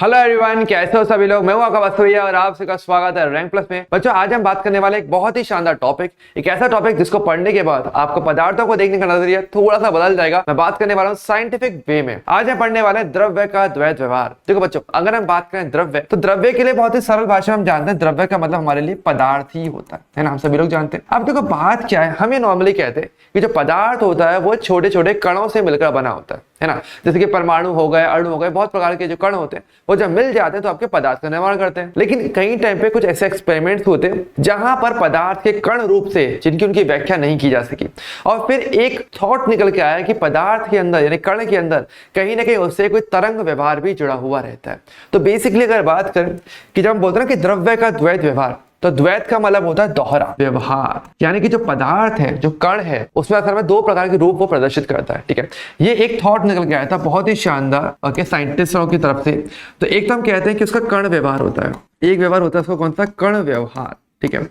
Hello everyone, कैसे हो सभी लोग। मैं हूं आपका भैया और आप सबका स्वागत है रैंक प्लस में। बच्चों, आज हम बात करने वाले एक बहुत ही शानदार टॉपिक, एक ऐसा टॉपिक जिसको पढ़ने के बाद आपको पदार्थों को देखने का नजरिया थोड़ा सा बदल जाएगा। मैं बात करने वाला हूं साइंटिफिक वे में। आज हम पढ़ने वाले हैं द्रव्य का द्वैत व्यवहार। देखो बच्चों, अगर हम बात करें द्रव्य, तो द्रव्य के लिए बहुत ही सरल भाषा में हम जानते हैं, द्रव्य का मतलब हमारे लिए पदार्थ ही होता है ना। हम सभी लोग जानते हैं। अब देखो बात क्या है, हम ये नॉर्मली कहते हैं कि जो पदार्थ होता है वो छोटे छोटे कणों से मिलकर बना होता है ना। जैसे कि परमाणु हो गए, अणु हो गए, बहुत प्रकार के जो कण होते हैं वो जब मिल जाते हैं तो आपके पदार्थ का निर्माण करते हैं। लेकिन कई टाइम पे कुछ ऐसे एक्सपेरिमेंट्स होते हैं जहां पर पदार्थ के कण रूप से जिनकी उनकी व्याख्या नहीं की जा सकी, और फिर एक थॉट निकल के आया कि पदार्थ के अंदर यानी कण के अंदर कहीं ना कहीं उससे कोई तरंग व्यवहार भी जुड़ा हुआ रहता है। तो बेसिकली अगर बात करें कि जब हम बोलते हैं कि द्रव्य का द्वैत व्यवहार, तो द्वैत का मतलब होता है दोहरा व्यवहार, यानी कि जो पदार्थ है, जो कण है, उसमें असल में दो प्रकार के रूप वो प्रदर्शित करता है। ठीक है, ये एक थॉट निकल के आया था बहुत ही शानदार ओके साइंटिस्टों की तरफ से। तो एक तो हम कहते हैं कि उसका कण व्यवहार होता है, एक व्यवहार होता है उसका कौन सा, कण व्यवहार। ठीक है,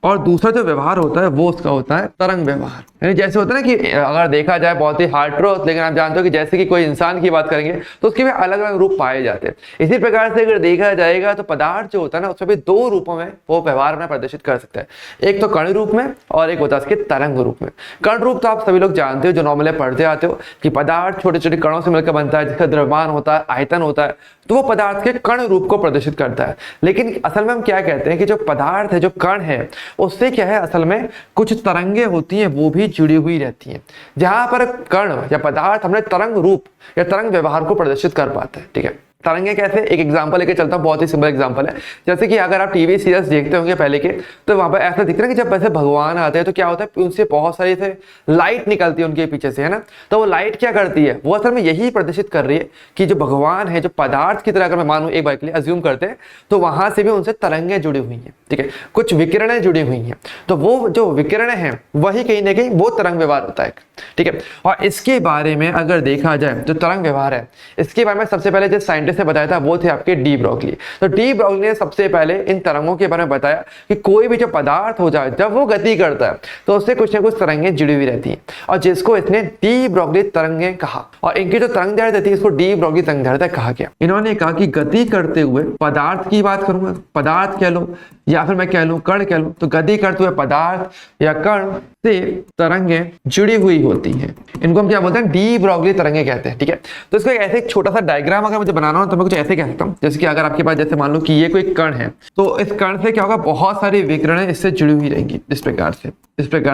और दूसरा जो व्यवहार होता है वो उसका होता है तरंग व्यवहार। यानी जैसे होता है ना कि अगर देखा जाए बहुत ही हार्ड ट्रूथ, लेकिन आप जानते हो कि जैसे कि कोई इंसान की बात करेंगे तो उसके भी अलग अलग रूप पाए जाते हैं। इसी प्रकार से अगर देखा जाएगा तो पदार्थ जो होता है ना, उसमें भी दो रूपों में वो व्यवहार अपना प्रदर्शित कर सकता है। एक तो कण रूप में और एक होता है उसके तरंग रूप में। कण रूप तो आप सभी लोग जानते हो, जो नॉर्मली पढ़ते आते हो कि पदार्थ छोटे छोटे कणों से मिलकर बनता है, जिसका द्रव्यमान होता है, आयतन होता है, तो वो पदार्थ के कण रूप को प्रदर्शित करता है। लेकिन असल में हम क्या कहते हैं कि जो पदार्थ है, जो कण है, उससे क्या है, असल में कुछ तरंगे होती हैं वो भी जुड़ी हुई रहती हैं, जहां पर कण या पदार्थ हमने तरंग रूप या तरंग व्यवहार को प्रदर्शित कर पाते हैं। ठीक है, तरंगे कैसे, एक एग्जांपल लेके चलता हूं, बहुत ही सिंपल एग्जांपल है। जैसे कि अगर आप टीवी सीरियल्स देखते होंगे पहले के, तो वहां पर ऐसा दिखता है कि जब ऐसे भगवान आते हैं तो क्या होता है, उनसे बहुत सारी से लाइट निकलती है उनके पीछे से, है ना। तो वो लाइट क्या करती है, वो असल में यही प्रदर्शित कर रही है कि जो भगवान है, जो पदार्थ की तरह अगर मैं मानूं एक बार के लिए अज्यूम करते हैं, तो वहां से भी उनसे तरंगे जुड़ी हुई हैं। ठीक है, कुछ विकिरणें जुड़ी हुई हैं, तो वो जो विकिरणें हैं वही कहीं ना कहीं वो तरंग व्यवहार होता है। ठीक है, और इसके बारे में अगर देखा जाए जो तरंग व्यवहार है, इसके बारे में सबसे पहले जो साइंटिस्ट ने बताया था वो थे आपके डी ब्रोगली। तो डी ब्रोगली ने सबसे पहले इन तरंगों के बारे में बताया कि कोई भी जो पदार्थ हो जाए जब वो गति करता है तो उससे कुछ ना कुछ तरंगें जुड़ी हुई रहती हैं, और जिसको इसने डी ब्रोगली तरंगें कहा। और इनकी जो तरंग दैर्ध्य थी इसको डी ब्रोगली तरंग दैर्ध्य कहा गया। इन्होंने कहा कि गति करते हुए पदार्थ की बात करूंगा, पदार्थ कह लो या फिर मैं कह लूं कण कह लूं, तो गति करते हुए पदार्थ या कण से तरंगें जुड़ी हुई होती हैं, इनको हम क्या बोलते हैं, डी ब्रोगली तरंगें कहते हैं। ठीक है, तो इसको ऐसे एक छोटा सा डायग्राम अगर मुझे बनाना हो तो मैं कुछ ऐसे कह सकता हूं, जैसे कि अगर आपके पास जैसे मान लो कि ये कोई कण है, तो इस कण से क्या होगा, बहुत सारी विकिरणें इससे जुड़ी हुई रहेंगी। इस प्रकार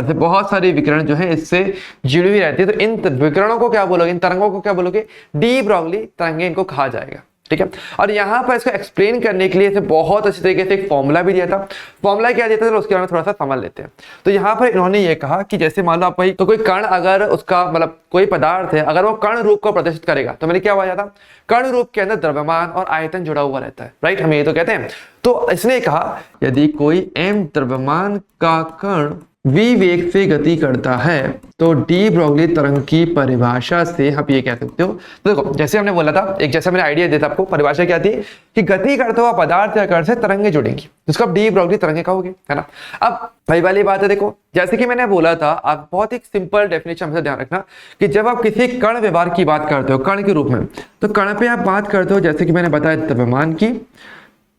से बहुत सारी विकिरण जो है इससे जुड़ी हुई रहती है। तो इन विकिरणों को क्या बोलोगे, इन तरंगों को क्या बोलोगे, डी ब्रोगली तरंगें इनको कहा जाएगा। ठीक है, और यहाँ पर इसको एक्सप्लेन करने के लिए इसे बहुत अच्छी तरीके से एक फॉर्मूला भी दिया था। फॉर्मूला क्या दिया था, उसके बारे में थोड़ा सा समझ लेते हैं। तो यहाँ पर इन्होंने ये कहा कि जैसे मान लो आप तो कोई कण, अगर उसका मतलब कोई पदार्थ है, अगर वो कण रूप को प्रदर्शित करेगा तो मैंने क्या हुआ जाता, कण रूप के अंदर द्रव्यमान और आयतन जुड़ा हुआ रहता है, राइट, हम ये तो कहते हैं। तो इसने कहा यदि कोई m द्रव्यमान का कण v वेग से गति करता है तो डी ब्रोगली तरंग की परिभाषा से आप ये कह सकते हो। तो देखो, जैसे हमने बोला था, एक जैसा मैंने आइडिया दिया था आपको, परिभाषा क्या थी कि गति करते हुआ पदार्थ या कण से तरंगे जुड़ेंगी, जिसको आप डी ब्रोगली तरंगे कहोगे, है ना। अब भाई वाली बात है, देखो जैसे कि मैंने बोला था, आप बहुत ही सिंपल डेफिनेशन हमसे ध्यान रखना कि जब आप किसी कण व्यवहार की बात करते हो कण के रूप में, तो कण पे आप बात करते हो जैसे कि मैंने बताया द्रव्यमान की,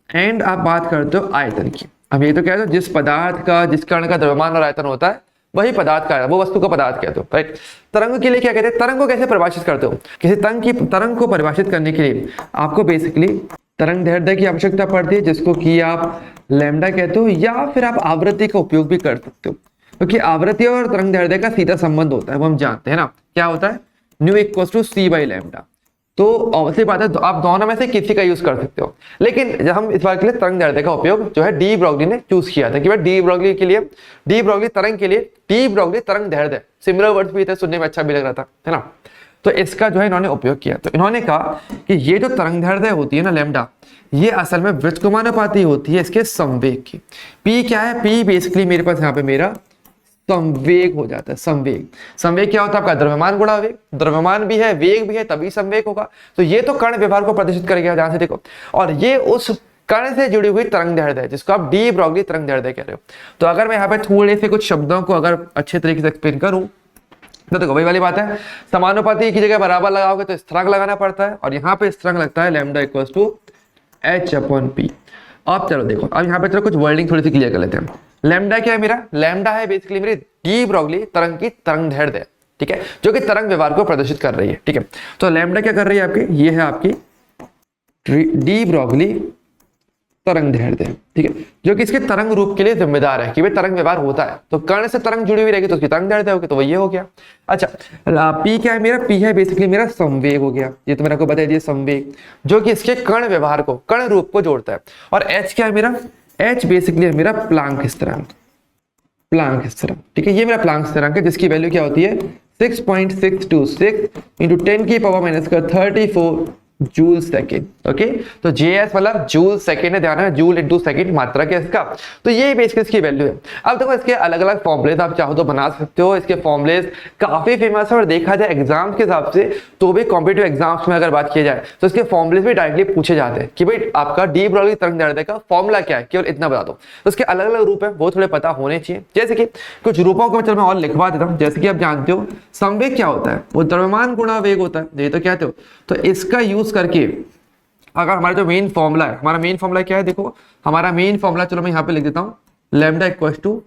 एंड आप बात करते हो आयतन की। अब ये तो कहते हो जिस पदार्थ का, जिस कण का द्रव्यमान और आयतन होता है वही पदार्थ का है, वो वस्तु का पदार्थ कहते हो, राइट। तरंग के लिए क्या कहते हैं, तरंग को कैसे परिभाषित करते हो, किसी तरंग को परिभाषित करने के लिए आपको बेसिकली तरंग दैर्ध्य की आवश्यकता पड़ती है, जिसको कि आप लैम्डा कहते हो, या फिर आप आवृत्ति का उपयोग भी कर सकते हो, क्योंकि आवृत्ति और तरंग दैर्ध्य का सीधा संबंध होता है, वो हम जानते हैं ना, क्या होता है, nu equals to C by lambda. तो ऑब्वियसली बात है, तो आप दोनों में से किसी का यूज कर सकते हो। लेकिन जब हम इस बार के लिए तरंग दैर्ध्य का उपयोग जो है डी ब्रोगली ने चूज किया था कि भाई डी ब्रोगली के लिए, डी ब्रोगली तरंग के लिए डी ब्रोगली तरंग दैर्ध्य, सिमिलर वर्ड्स भी थे, सुनने में अच्छा भी लग रहा था, है ना। तो इसका जो है इन्होंने उपयोग किया। तो इन्होंने कहा कि ये जो तरंग दैर्ध्य होती है ना लैम्डा, ये असल में व्युत्क्रमानुपाती होती है इसके संवेग की। पी क्या है, पी बेसिकली मेरे पास यहाँ पे मेरा संवेग हो जाता है। संवेग क्या होता है आपका, द्रव्यमान गुणा वेग, द्रव्यमान भी है वेग भी है तभी संवेग होगा। तो ये तो कण व्यवहार को प्रदर्शित करेगा, ध्यान से देखो, और ये उस कण से जुड़ी हुई तरंग दैर्ध्य है जिसको आप डी ब्रोगली तरंग दैर्ध्य कह रहे हो। तो अगर मैं यहाँ पे थोड़े से कुछ शब्दों को अगर अच्छे तरीके से एक्सप्लेन करूं तो देखो वही वाली बात है, समानुपाती की जगह बराबर लगाओगे तो स्थिरांक लगाना पड़ता है, और यहाँ पे स्थिरांक लगता है lambda equals to H upon P. अब चलो देखो, अब यहाँ पे चलो कुछ वर्डिंग थोड़ी सी क्लियर कर लेते हैं। लैम्डा क्या है मेरा? लैम्डा है बेसिकली मेरी डी ब्रोगली तरंग की तरंग दैर्ध्य, ठीक है, जो कि तरंग व्यवहार को प्रदर्शित कर रही है, ठीक है। तो लैम्डा क्या कर रही है आपकी? ये है आपकी डी ब्रोगली तरंग दैर्ध्य, ठीक है, जो कि इसके तरंग रूप के लिए जिम्मेदार है कि भाई तरंग व्यवहार होता है तो कर्ण से तरंग जुड़ी हुई रहेगी तो उसकी तरंग दैर्ध्य होगी, तो वो ये हो गया। अच्छा, पी क्या है मेरा? पी है बेसिकली मेरा संवेग हो गया, ये तो मेरे को बता दिया, संवेग जो कि इसके कर्ण व्यवहार को, कर्ण रूप को जोड़ता है। और एच क्या है मेरा? एच बेसिकली है मेरा प्लांक स्थिरांक, प्लांक स्थिरांक, ठीक है, ये मेरा प्लांक स्थिरांक है जिसकी वैल्यू क्या होती है 6.626 इंटू 10⁻34 जूल सेकेंड। ओके, तो JS मतलब जूल सेकेंड है, ध्यान है, जूल इंटू सेकेंड मात्रा के इसका। तो ये बेसिकली इसकी वैल्यू है। अब देखो इसके अलग अलग फॉर्मुलेस आप चाहो तो बना सकते हो, इसके फॉर्मुलेस काफी फेमस है और देखा जाए एग्जाम्स के हिसाब से तो भी कॉम्पिटिटिव एग्जाम्स में अगर बात की जाए तो इसके फॉर्मुलेस भी डायरेक्टली पूछे जाते हैं कि भाई आपका डी ब्रोगली तरंग दैर्ध्य का फॉर्मुला क्या है, केवल इतना बता दो। तो इसके अलग अलग रूप है, वो थोड़े पता होने चाहिए। जैसे कि कुछ रूपों को मैं और लिखवा देता हूँ। जैसे कि आप जानते हो संवेग क्या होता है? वो द्रव्यमान गुणा वेग होता है, ये तो कहते हो। तो इसका यूज करके अगर हमारा जो मेन फॉर्मुला है, हमारा मेन फॉर्मुला क्या है? देखो हमारा मेन फॉर्मुला, चलो मैं यहाँ पे लिख देता हूँ, lambda equal to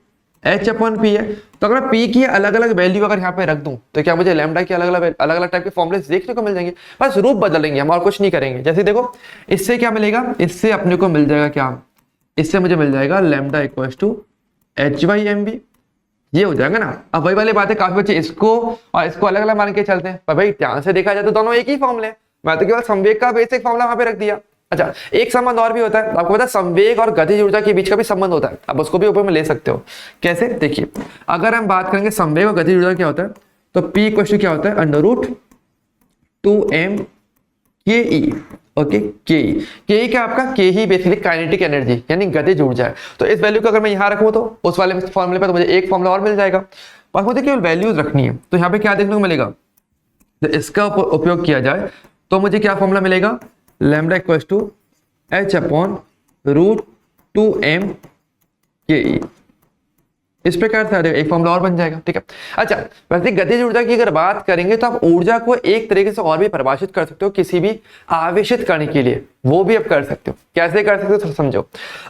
H upon P है। तो अगर पी की अलग अलग वैल्यू अगर यहाँ पे रख दूं तो क्या मुझे लैम्डा की अलग अलग टाइप के फॉर्मुले देखने को मिल जाएंगे, बस रूप बदलेंगे हम और कुछ नहीं करेंगे। जैसे देखो इससे क्या मिलेगा? इससे अपने को मिल जाएगा क्या? इससे मुझे मिल जाएगा lambda equal to H by M B, ये हो जाएगा ना। अब वही वाली बात है, काफी बच्चे इसको और इसको अलग अलग मान के चलते हैं, पर भाई ध्यान से देखा जाए तो दोनों एक ही फॉर्मुले हैं। मैं तो केवल संवेग का बेसिक फॉर्मुला वहां पे रख दिया। अच्छा, एक संबंध और भी होता है, आपको पता है संवेग और गतिज ऊर्जा के बीच का भी संबंध होता है, अब उसको भी ऊपर में ले सकते हो। कैसे? देखिए, अगर हम बात करेंगे संवेग और गतिज ऊर्जा क्या होता है, तो P इक्वल टू क्या होता है? √2m ke। ओके, के क्या आपका? के ही बेसिकली काइनेटिक एनर्जी यानी गतिज ऊर्जा है। तो इस वैल्यू को अगर मैं यहाँ रखूँ तो उस वाले फॉर्मूले पर तो मुझे एक फॉर्मूला और मिल जाएगा, बस मुझे केवल वैल्यूज रखनी है। तो यहाँ पे क्या देखने को मिलेगा? तो इसका उपयोग किया जाए तो मुझे क्या फॉर्मूला मिलेगा? Lambda equal to H upon √2m ke। इस प्रकार से एक फॉर्मूला और बन जाएगा, ठीक है। अच्छा, वैसे गतिज ऊर्जा की अगर बात करेंगे तो आप ऊर्जा को एक तरीके से और भी परिभाषित कर सकते हो किसी भी आवेशित कण के लिए, वो भी आप कर सकते हो। कैसे कर सकते हो तो समझो।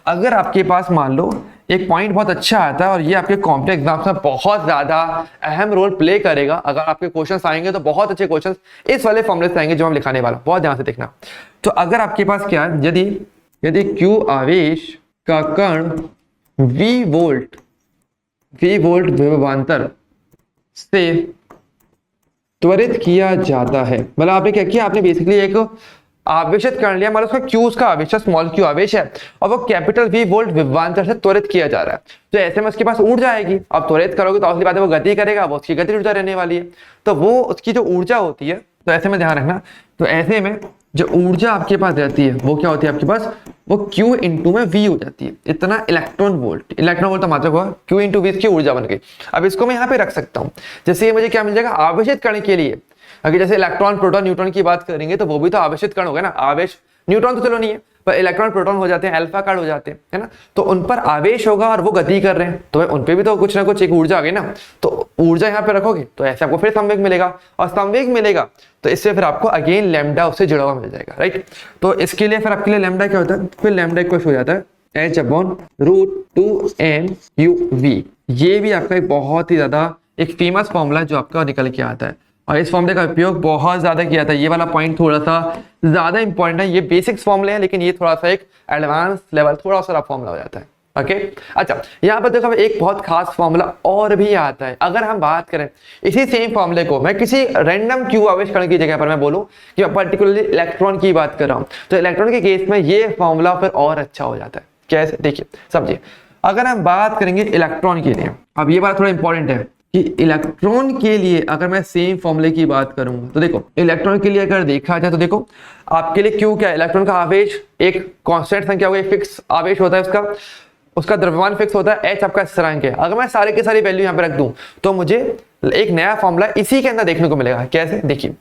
अगर आपके पास मान लो एक पॉइंट बहुत अच्छा आता है और ये आपके कॉम्पिटिटिव एग्जाम्स में बहुत ज्यादा अहम रोल प्ले करेगा, अगर आपके क्वेश्चन आएंगे तो बहुत अच्छे क्वेश्चन इस वाले फॉर्मूले से आएंगे जो हम लिखाने वाला, बहुत ध्यान से देखना। तो अगर आपके पास क्या है, यदि Q आवेश का कण V वोल्ट विभवांतर से त्वरित किया जाता है, मतलब आपने क्या किया? आपने बेसिकली एक आवेशित कर लिया, मतलब उसका Q, उसका आवेश स्मॉल q आवेश है और वो कैपिटल V वोल्ट विभवांतर से त्वरित किया जा रहा है, तो ऐसे में उसके पास ऊर्जा आएगी। अब त्वरित करोगे तो असली बात है वो गति करेगा, वो उसकी गति ऊर्जा रहने वाली है, तो वो उसकी जो ऊर्जा होती है, तो ऐसे में ध्यान रखना, तो ऐसे में जो ऊर्जा आपके पास रहती है वो क्या होती है आपके पास? वो Q इंटू में V हो जाती है, इतना इलेक्ट्रॉन वोल्ट तो मात्रा हुआ Q इंटू V की ऊर्जा बन गई। अब इसको मैं यहाँ पे रख सकता हूँ, जैसे मुझे क्या मिल जाएगा? आवेशित कण के लिए अगर जैसे इलेक्ट्रॉन प्रोटॉन न्यूट्रॉन की बात करेंगे तो वो भी तो आवेशित कण हो गए ना। आवेश न्यूट्रॉन तो चलो नहीं है, पर इलेक्ट्रॉन प्रोटॉन हो जाते हैं, अल्फा कण हो जाते हैं, है ना, तो उन पर आवेश होगा और वो गति कर रहे हैं, तो उन पे भी तो कुछ ना कुछ एक ऊर्जा आ गई ना। तो ऊर्जा यहाँ पे रखोगे तो ऐसे आपको फिर संवेग मिलेगा, और संवेग मिलेगा तो इससे फिर आपको अगेन लैम्डा उससे जुड़ा हुआ मिल जाएगा, राइट। तो इसके लिए फिर आपके लिए लैम्डा क्या होता है? फिर लैम्डा इक्वल हो जाता है एच अपॉन √2m uv। ये भी आपका एक बहुत ही ज्यादा एक फेमस फॉर्मूला जो आपका निकल के आता है, और इस फॉर्मूले का उपयोग बहुत ज्यादा किया था। ये वाला पॉइंट थोड़ा सा ज्यादा इंपॉर्टेंट है, ये बेसिक्स फॉर्मूले हैं लेकिन ये थोड़ा सा एक एडवांस लेवल थोड़ा सा फॉर्मूला हो जाता है। ओके, अच्छा, यहाँ पर देखो एक बहुत खास फॉर्मूला और भी आता है। अगर हम बात करें इसी सेम फॉर्मूले को मैं किसी रैंडम Q आवेश कण की जगह पर मैं बोलूं कि मैं पर्टिकुलरली इलेक्ट्रॉन की बात कर रहा हूं, तो इलेक्ट्रॉन के केस में ये फॉर्मूला फिर और अच्छा हो जाता है। कैसे? देखिए, समझिए, अगर हम बात करेंगे इलेक्ट्रॉन के लिए, अब ये बात थोड़ा इंपॉर्टेंट है कि इलेक्ट्रॉन के लिए अगर मैं सेम फॉर्मूले की बात करूंगा तो देखो इलेक्ट्रॉन के लिए अगर देखा जाए तो देखो आपके लिए Q क्या है? इलेक्ट्रॉन का आवेश एक कांस्टेंट संख्या होगी, फिक्स आवेश होता है उसका द्रव्यमान फिक्स होता है, H आपका स्थिरांक है। अगर मैं सारे के सारी वैल्यू यहाँ पे रख दूं तो मुझे एक नया फॉर्मूला इसी के अंदर देखने को मिलेगा। कैसे? देखिए,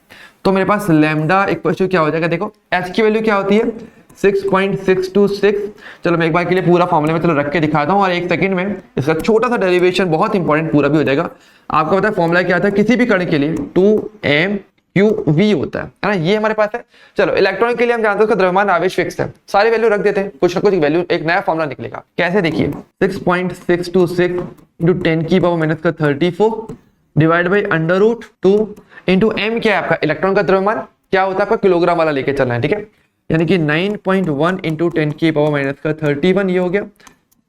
तो मेरे पास लैम्डा इक्वल टू क्या हो जाएगा? देखो H की वैल्यू क्या होती है? 6.626। चलो मैं एक बार के लिए पूरा फॉर्मूले में चलो रख के दिखाता हूँ और एक सेकंड में इसका छोटा सा डेरिवेशन बहुत इंपॉर्टेंट पूरा भी हो जाएगा। आपको पता है फॉर्मूला क्या था किसी भी कण के लिए? 2m क्यू वी होता है ना, ये हमारे पास है। चलो इलेक्ट्रॉन के लिए हम जानते हैं उसका द्रव्यमान आवेश फिक्स है, सारी वैल्यू रख देते हैं, कुछ ना कुछ वैल्यू एक नया फॉर्मूला निकलेगा। कैसे देखिए 6.626 इंटू 10 की पावर माइनस का 34 divide by under root 2 into M क्या है आपका इलेक्ट्रॉन का द्रव्यमान क्या होता है आपका किलोग्राम वाला लेके चलना है, ठीक है। यानी कि 9.1 इंटू 10 की पावर माइनस का 31 ये हो गया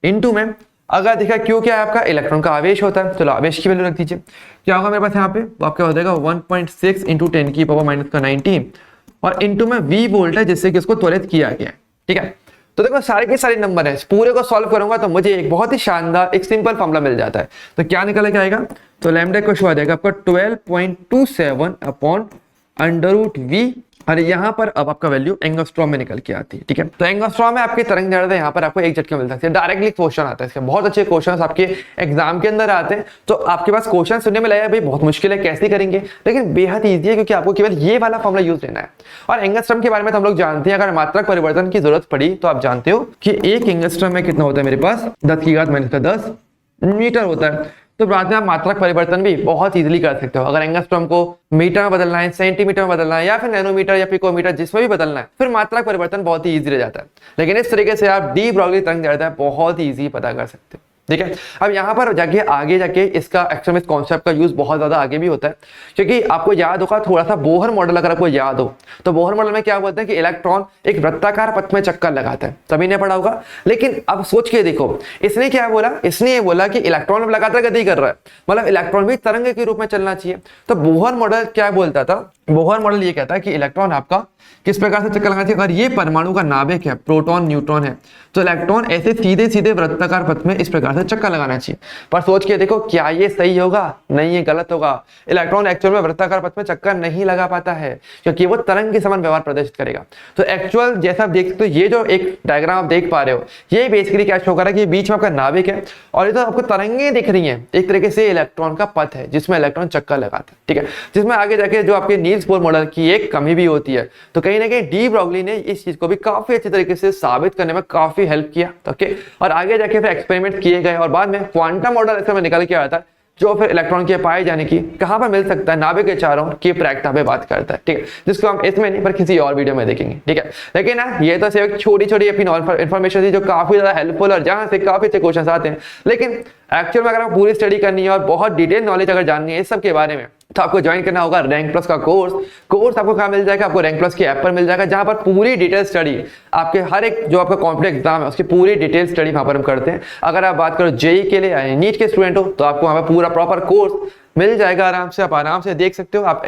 इंटू में अगर देखा क्यों क्या है आपका इलेक्ट्रॉन का आवेश होता है, चलो आवेश की वैल्यू रख दीजिए, क्या होगा मेरे पास यहाँ पे वो आपका हो जाएगा 1.6 इंटू 10 की पावर माइनस का 19 और इंटू में वी वोल्ट है जिससे कि उसको त्वरित किया गया है, ठीक है। तो देखो सारे के सारे नंबर है, पूरे को सॉल्व करूंगा तो मुझे एक बहुत ही शानदार एक सिंपल फॉर्मूला मिल जाता है। तो क्या निकल के आएगा, तो लैम्डा को शो आ जाएगा आपका 12.27 अपॉन अंडर रूट वी और यहाँ पर अब आपका वैल्यू एंगस्ट्रॉम में निकल के आती है, ठीक है। तो एंगस्ट्रॉम में आपकी तरंग दैर्घ्य यहाँ पर आपको एक झटके मिल सकती है, डायरेक्टली क्वेश्चन आता है इसके, बहुत अच्छे क्वेश्चन आपके एग्जाम के अंदर आते हैं। तो आपके पास क्वेश्चन सुनने में लगेगा भाई बहुत मुश्किल है कैसे करेंगे, लेकिन बेहद ईजी है क्योंकि आपको केवल ये वाला फॉर्मूला यूज लेना है। और एंगस्ट्रॉम के बारे में तो हम लोग जानते हैं, अगर मात्रक परिवर्तन की जरूरत पड़ी तो आप जानते हो कि एक एंगस्ट्रॉम में कितना होता है मेरे पास 10 की घात माइनस का 10 मीटर होता है। तो बाद में आप मात्रक परिवर्तन भी बहुत इजीली कर सकते हो। अगर एंगस्ट्रॉम को मीटर में बदलना है, सेंटीमीटर में बदलना है या फिर नैनोमीटर या पिकोमीटर जिसमें भी बदलना है, फिर मात्रक परिवर्तन बहुत ही इजी रह जाता है। लेकिन इस तरीके से आप डी ब्रॉगली तरंग दैर्घ्य बहुत ही इजी पता कर सकते हो, ठीक है। अब यहाँ पर जाके आगे जाके इसका एक्चुअली इस कॉन्सेप्ट का यूज बहुत ज्यादा आगे भी होता है, क्योंकि आपको याद होगा थोड़ा सा बोहर मॉडल अगर आपको याद हो तो बोहर मॉडल में क्या बोलते हैं कि इलेक्ट्रॉन एक वृत्ताकार पथ में चक्कर लगाता है, सभी ने पढ़ा होगा। लेकिन अब सोच के देखो इसने क्या बोला, इसने ये बोला कि इलेक्ट्रॉन लगातार गति कर रहा है, मतलब इलेक्ट्रॉन भी तरंग के रूप में चलना चाहिए। तो बोहर मॉडल क्या बोलता था, बोहर मॉडल ये कहता है कि इलेक्ट्रॉन आपका किस प्रकार से चक्कर लगाना चाहिए, अगर ये परमाणु का नाभिक है, प्रोटॉन न्यूट्रॉन है, तो इलेक्ट्रॉन ऐसे सीधे सीधे वृत्ताकार पथ में इस प्रकार से चक्कर लगाना चाहिए। पर सोच के देखो क्या ये सही होगा, नहीं ये गलत होगा। इलेक्ट्रॉन एक्चुअल में वृत्ताकार पथ में चक्कर नहीं लगा पाता है क्योंकि वो तरंग के समान व्यवहार प्रदर्शित करेगा। तो एक्चुअल जैसा आप देख सकते हो ये जो एक डायग्राम आप देख पा रहे हो ये बेसिकली क्या शो कर रहा है कि बीच में आपका नाभिक है और ये तो आपको तरंगे दिख रही है, एक तरीके से इलेक्ट्रॉन का पथ है जिसमें इलेक्ट्रॉन चक्कर लगाता है, ठीक है। जिसमें आगे जाके जो आपके नील्स बोर मॉडल की एक कमी भी होती है। तो कहीं ना कहीं डी ब्रॉगली ने इस चीज को भी काफी अच्छे तरीके से साबित करने में काफी हेल्प किया, ओके। और आगे जाके फिर एक्सपेरिमेंट किए गए और बाद में क्वांटम मॉडल इसमें निकल के आता है जो फिर इलेक्ट्रॉन के पाए जाने की कहां पर मिल सकता है, नाभिक के चारों की प्रायिकता पे बात करता है, ठीक है। जिसको हम इसमें नहीं पर किसी और वीडियो में देखेंगे, ठीक है। लेकिन ना ये तो सिर्फ छोटी छोटी अपनी इन्फॉर्मेशन थी जो काफी ज्यादा हेल्पफुल और जहां से काफी अच्छे क्वेश्चन आते हैं। लेकिन एक्चुअल में अगर आपको पूरी स्टडी करनी है और बहुत डिटेल नॉलेज अगर जाननी है इस सब के बारे में तो आपको ज्वाइन करना होगा रैंक प्लस का कोर्स आपको कहाँ मिल जाएगा, आपको रैंक प्लस की ऐप पर मिल जाएगा, जहां पर पूरी डिटेल स्टडी आपके हर एक जो आपका कॉम्पिटेटिव एग्जाम है उसकी पूरी डिटेल स्टडी वहां पर हम करते हैं। अगर आप बात करो जेई के लिए या नीट के स्टूडेंट हो तो आपको वहां पर पूरा प्रॉपर कोर्स मिल जाएगा, आराम से आप आराम से देख सकते हो। आप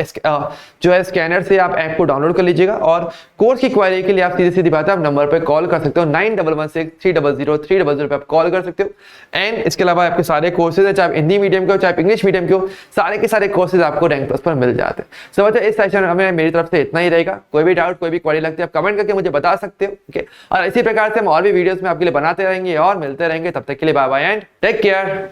जो है स्कैनर से आप ऐप को डाउनलोड कर लीजिएगा और कोर्स की क्वारी के लिए आप सीधी सीधी बात है आप नंबर पे कॉल कर सकते हो 9116300300 पे आप कॉल कर सकते हो। एंड इसके अलावा आपके सारे कोर्सेज है, चाहे हिंदी मीडियम के हो चाहे इंग्लिश मीडियम के हो, सारे के सारे कोर्सेज आपको रैंक प्लस पर मिल जाते हैं। सो बच्चों इस सेशन में मेरी तरफ से इतना ही रहेगा। कोई भी डाउट कोई भी क्वारी लगती है आप कमेंट करके मुझे बता सकते हो, ओके। और इसी प्रकार से हम और भी वीडियोस में आपके लिए बनाते रहेंगे और मिलते रहेंगे। तब तक के लिए bye bye and take care.